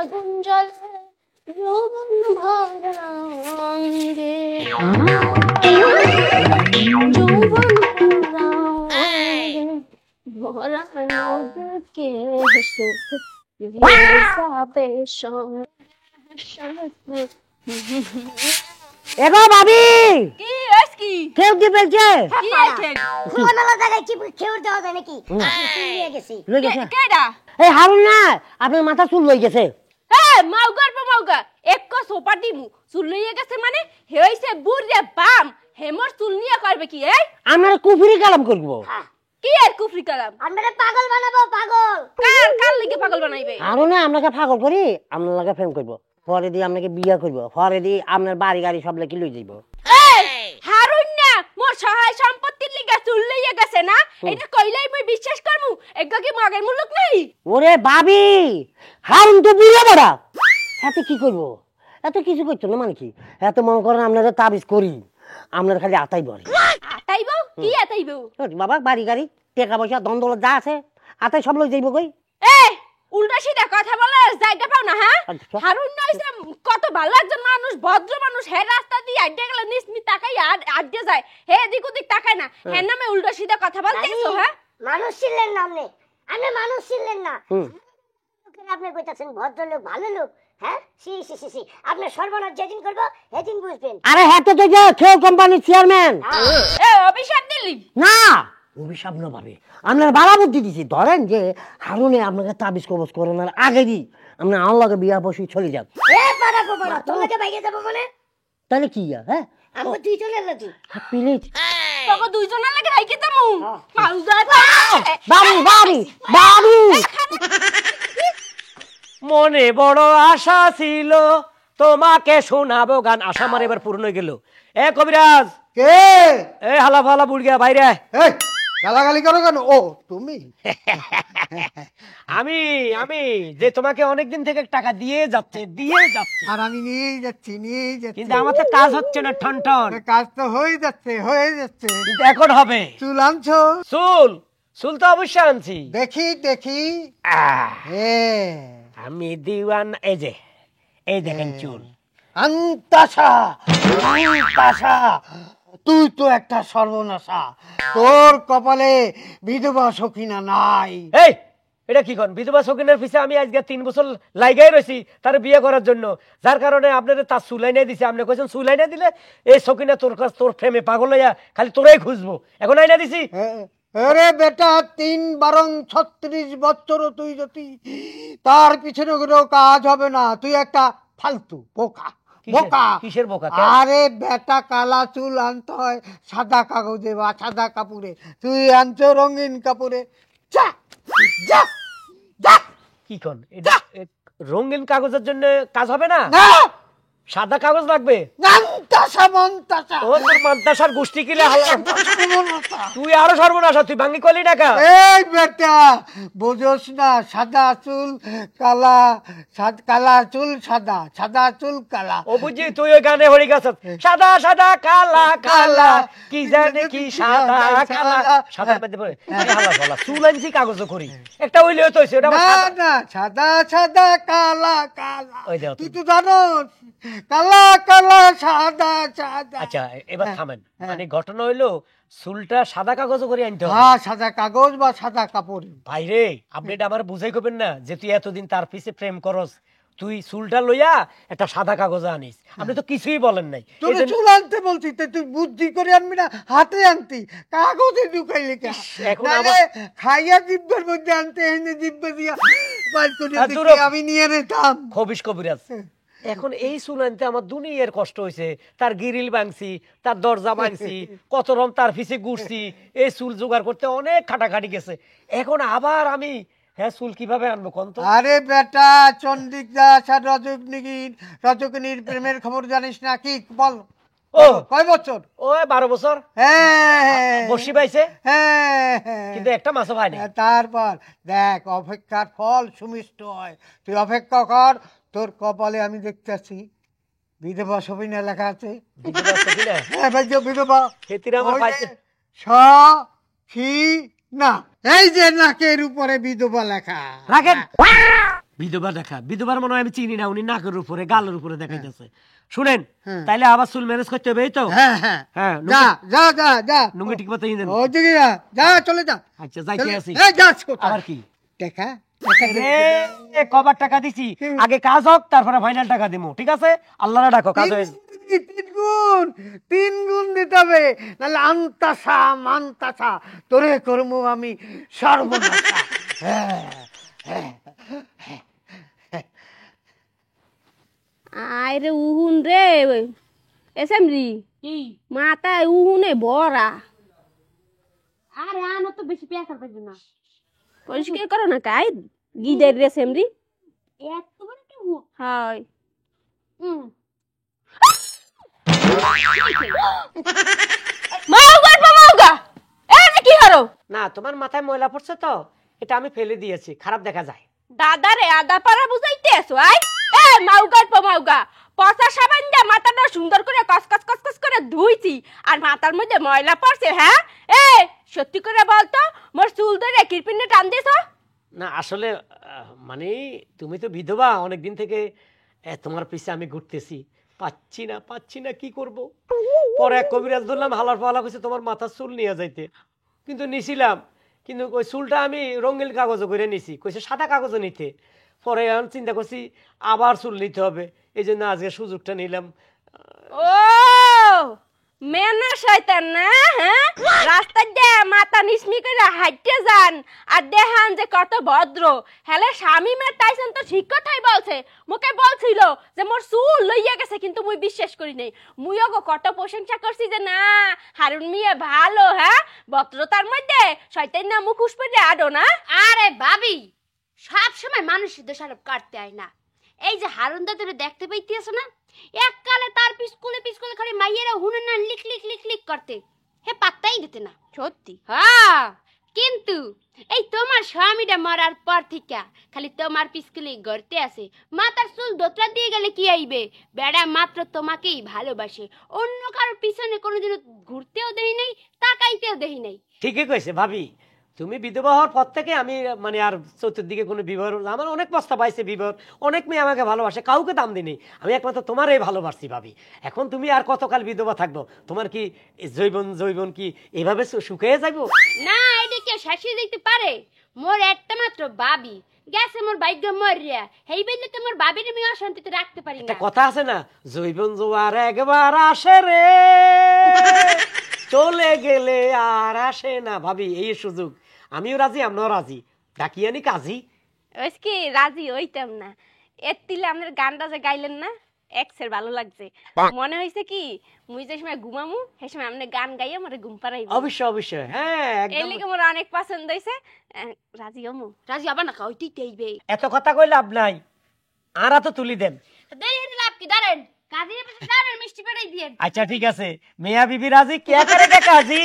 আগুন জ্বলে যৌবন ভরা অঙ্গে, যৌবন ভরা অঙ্গে ভরা নদীকে যাবে সঙ্গে। এগো ভাবি কি হইছে কি? কেউ কি বলছে? কি হইছে? কোনালা জায়গায় কি খেউর দেওয়া যায় নাকি? নিয়ে গেছি। লই গেছে? কেডা? এই হারুন না, আপনার মাথা চুল লই গেছে। মাউগা এক সোপা দিমু চুল লইয়া গেছে মানে হে হইছে বুড়ে বাম হেমর চুল নিয়ে করবে কি? এই আমার কুফরি কালাম করব। কি আর কুফরি কালাম? আমরা পাগল বানাবো, পাগল। কার লিগে পাগল বানাইবে? হারুন না, আপনাকে পাগল করি, আপনার লাগে প্রেম করব, পরে দিয়ে আপনাকে বিয়ে করব, পরে দিয়ে আপনার বাড়ি গাড়ি সব লেগে লই যাইব। এই হারুন না, মোর সহায় সম্পত্তির লিগে চুল লইয়া গেছে না, এটা কইলাই মই বিশ্বাস করমু? এগা কি মাগের মুলুক নাই? ওরে ভাবি, হারুন তো বুড়া বড়া, এত কি করব? এত কিছু করতো না মানে কি? এত মনে করেন আপনারা তাবিজ করি, আপনার খালি আতাই বলে। আতাইবো? কি আতাইবো? বাবা বাড়ি গাড়ি টাকা পয়সা দন্দল যা আছে আতাই সব লই যাইব কই। এই উল্টা সিধা কথা বলে জায়গা পাও না? হ্যাঁ, হারুন নইছে কত ভালো একজন মানুষ, ভদ্র মানুষ, হে রাস্তা দিয়ে আড্ডা গেলে নিসমি তাকাই আড্ডা যায়, হে এদিক ওদিক তাকায় না, হে নামে উল্টা সিধা কথা বলতেছো? হ্যাঁ, মানুষ ছিলেন না আপনি, আপনি মানুষ ছিলেন না। আপনি কইতাছেন ভদ্রলোক, ভালো লোক। হ্যাঁ, সি সি সি সি, আপনি সর্বনাশ যেদিন করবো সেদিন বুঝবেন। আরে হ্যাঁ তো যে খেও কোম্পানির চেয়ারম্যান। এ অভিশাপ দিলি না, অভিশাপ না ভাবে, আপনার বালা বুদ্ধি দিছি। ধরেন যে হারুনে আপনাকে তাবিজ কবজ করানোর আগে দিই আপনি আল্লাহকে বিয়া বসে চলে যান। এ পাড়া গোপাড়া, তোমাকে বাইরে যাবো মানে? তাহলে কি হ্যাঁ আমি দুইজনের লাগি। প্লিজ তোকে দুইজনের লাগে রাইকে দামু মাউজা বাবু বাবু বাবু। মনে বড় আশা ছিল তোমাকে শোনাবো গান, আশা আমার এবার পূর্ণ হয়ে গেল। এ কবিরাজ, কে? এ হালা ফালা বুড়িয়া বাইরে আয়। এই গালাগালি করো কেন? ও তুমি? আমি আমি যে তোমাকে অনেকদিন থেকে টাকা দিয়ে যাচ্ছে। আর আমি নিয়েই যাচ্ছি। কিন্তু আমার তো কাজ হচ্ছে না, ঠন ঠন। কাজ তো হয়ে যাচ্ছে। কিন্তু এখন হবে। চুল আনছো? চুল তো অবশ্যই আনছি। দেখি। হ্যাঁ, আমি দিওয়ান। এই দেখেন চুল। আন্তাসা, তুই তো একটা সর্বনাশা। তোর কপালে বিধবা সখিনা নাই। এই এটা কি কোন বিধবা সকিনের পিছে আমি আজকে 3 বছর লাগাই রয়েছি তার বিয়ে করার জন্য, যার কারণে আপনাদের তার চুলাই নাই দিছে। আপনি কইছেন চুলাই না দিলে এই সকিনা তোর প্রেমে পাগল হইয়া খালি তোরাই খুঁজবো, এখন আইনা দিছি। আরে বেটা, 3 বারং 36 বছর তুই যদি তার পিছনে কোনো কাজ হবে না। তুই একটা ফালতু বোকা। কিসের বোকা? আরে বেটা, কালা চুল আনতে হয় সাদা কাগজে বা সাদা কাপড়ে, তুই আনছো রঙিন কাপড়ে। যা যা যা। কি কোন এটা রঙিন কাগজের জন্য কাজ হবে না? সাদা কাগজ লাগবে। ও তোর মান্তাসার গোষ্ঠী কিলে তুই আরো সর্বনাশা, তুই ভাঙ্গি কলি না কা? এই বেটা, বুঝোস না? সাদা চুল কালা, কালা চুল সাদা, সাদা চুল কালা। ও বুঝি তুই ওই গানে হরি গেছ, সাদা সাদা কালা কালা, কি জানে কি সাদা কালা, সাদা মধ্যে পড়ে হালা ফালা চুল আনছি কাগজ করি একটা হইলে তো ওটা না, সাদা সাদা কালা কালা। ওই দাও তুই তো জানোস কালা কালা সাদা সাদা। আচ্ছা এবার থামেন, মানে ঘটনা হইলো চুলটা সাদা কাগজ করে আনতে হবে। হ্যাঁ, সাদা কাগজ বা সাদা কাপড়। ভাইরে আপনি এটা আমার বুঝাই করবেন না যে তুই এতদিন তার পিছে প্রেম করস, তুই চুলটা লইয়া একটা সাদা কাগজ আনিস। আপনি তো কিছুই বলেন নাই। তুই চুল আনতে বলছি, তুই বুদ্ধি করে আনবি না, হাতে আনতি, কাগজে ঢুকাইলি কে? খাইয়া জিব্বার মধ্যে আনতে, এনে জিব্বা দিয়া আমি নিয়ে নিতাম। খবিস কবিরাজ, এখন এই চুল আনতে আমার দুনিয়ার কষ্ট হয়েছে। তার গিরিল ভাঙছি, তার দরজা ভাঙছি, কত রকম তার পিছে ঘুরছি, এই চুল জোগাড় করতে অনেক খাটাখাটি গেছে। এখন আবার আমি চুল কিভাবে আনবো কোন তো? আরে বেটা, চন্ডিক দাস আর রজকিনীর প্রেমের খবর জানিস না? কি বল? ও কয় বছর? ও 12 বছর। হ্যাঁ, বসি পাইছে, হ্যাঁ, কিন্তু একটা মাছও পায়নি। তারপর দেখ, অপেক্ষার ফল সুমিষ্ট হয়। তুই অপেক্ষা কর, তোর কপালে আমি দেখতেছি বিধবা সবিনা লেখা আছে। বিধবা না, এই যে নাকের উপরে বিধবা লেখা। রাখেন। বিধবা দেখা, বিধবার মনে হয় আমি চিনি না, উনি নাকের উপরে গালের উপরে দেখাইতেছে। শুনেন, তাইলে আবার চুল ম্যানেজ করতে হবে, এই তো? হ্যাঁ হ্যাঁ হ্যাঁ, যা যা যা যা লুঙ্গি ঠিক মতো দেন। ওদিকে যা, যা চলে যা। আচ্ছা, যাইতে চলে- আছি। এই যাস কোথায়? আবার কি? দেখা রে, কবার টাকা দিছি, আগে কাজ হোক তারপরে ফাইনাল টাকা দিমু, ঠিক আছে? আল্লাহরে ডাকো, কাজ হয়ে 3 গুণ দিতে হবে, নাহলে আন্তাসা মান্তাসা তোরে করবো আমি সর্বনাশা। আরে উহুন রে এসএমরি মাথা উহুনে বড়া। আরে আনো তো বেশি পেঁয়াজ পাইবে না। পরিষ্কার করো না কাই গিদের রে সেমরি। এত বড় কি হু? হাই মাউগা মাউগা এই যে কি হলো? না, তোমার মাথায় ময়লা পড়ছে তো, এটা আমি ফেলে দিয়েছি, খারাপ দেখা যায়। দাদা রে আদা পারা বুঝাইতে আছো আই? এ মাউগার মাউগা পচা সাবান দিয়ে মাথাটা সুন্দর করে কসকস কসকস করে ধুইছি আর মাথার মধ্যে ময়লা পড়ছে। হ্যাঁ এ সত্যি করে বলতো মোর চুল ধরে কিরপিনে টান দিছো? না আসলে মানে তুমি তো বিধবা, অনেকদিন থেকে তোমার পিছে আমি ঘুরতেছি, পাচ্ছি না কি করব। পরে এক কবিরাজ ধরলাম, হালার পালা কইছে তোমার মাথার চুল নিয়ে যাইতে, কিন্তু নিছিলাম, কিন্তু ওই চুলটা আমি রঙিন কাগজে করে নিছি, কইছে সাদা কাগজে নিতে। পরে এখন চিন্তা করছি আবার চুল নিতে হবে, এই জন্য আজকে সুযোগটা নিলাম। ও মেনা শয়তান না? হ্যাঁ রাস্তা দিয়ে মাথা নিসমি করে হাঁটতে যান আর দেখান যে কত ভদ্র। হেলে স্বামী মেয়ে টাইসন তো ঠিক কথাই বলছে, মুকে বলছিল যে মোর চুল লইয়া গেছে, কিন্তু মুই বিশ্বাস করি নাই। মুইও গো কত প্রশংসা করছি যে না হারুন মিয়া ভালো, হ্যাঁ ভদ্রতার মধ্যে শয়তান না মুখোশ পরে আডো না। আরে ভাবি, সব সময় মানুষের দোষারোপ কাটতে হয় না। এই যে হারুন দাদুরে দেখতে পাইতেছ না, এককালে তার পিছকুলে খালি মাইয়েরা হুনে না লিক লিক লিক লিক করতে, হে পাত্তাই দিতে না। সত্যি হ্যাঁ, কিন্তু এই তোমার স্বামীটা মরার পর থেকে খালি তোমার পিছকুলে গড়তে আছে। মাথার চুল দোতরা দিয়ে গেলে কি আইবে? বেড়া মাত্র তোমাকেই ভালোবাসে, অন্য কারোর পিছনে কোনোদিনও ঘুরতেও দেই নাই, তাকাইতেও দেই নাই। ঠিকই কইছে ভাবি, তুমি বিধবা হওয়ার পর থেকে আমি মানে আর চতুর্দিকে কোনো বিবাহ, আমার অনেক প্রস্তাব পাইছে বিবাহ, অনেক মেয়ে আমাকে ভালোবাসে, কাউকে দাম দিই, আমি একমাত্র তোমারই ভালোবাসি ভাবি। এখন তুমি আর কতকাল বিধবা থাকবো? তোমার কি জৈবন কি এভাবে শুকিয়ে যাইবো? না, এটা কেউ শাসিয়ে দিতে পারে? মোর একটা মাত্র বাবি গেছে, মোর ভাগ্য মরিয়া, হেই বললে তো মোর বাবির আমি অশান্তিতে রাখতে পারি একটা না। কথা আছে না, জৈবন জোয়ার একবার আসে রে, চলে গেলে আর আসে না। ভাবি এই সুযোগ, আমিও রাজি, আমরাও রাজি, ডাকিয়ানি কাজী। ওই কি রাজি হইতাম না। এর তিলে আমাদের গানটা যে গাইলেন না, এক্সের ভালো লাগছে। মনে হইছে কি মুই যে সময় ঘুমামু সেই সময় আপনি গান গাইয়া মরে ঘুম পাড়াইব। অবশ্যই, হ্যাঁ এই একদম। লিগে মোর অনেক পছন্দ হইছে। রাজি হমু। রাজি আবার না, ওইটাই দেইবে। এত কথা কই লাভ নাই, আরা তো তুলি দেন। দেই লাভ কি? দাঁড়ান, কাজীর পাশে দাঁড়ান, মিষ্টি পেড়াই দিয়েন। আচ্ছা ঠিক আছে, মিয়া বিবি রাজি, কে করে কে কাজী।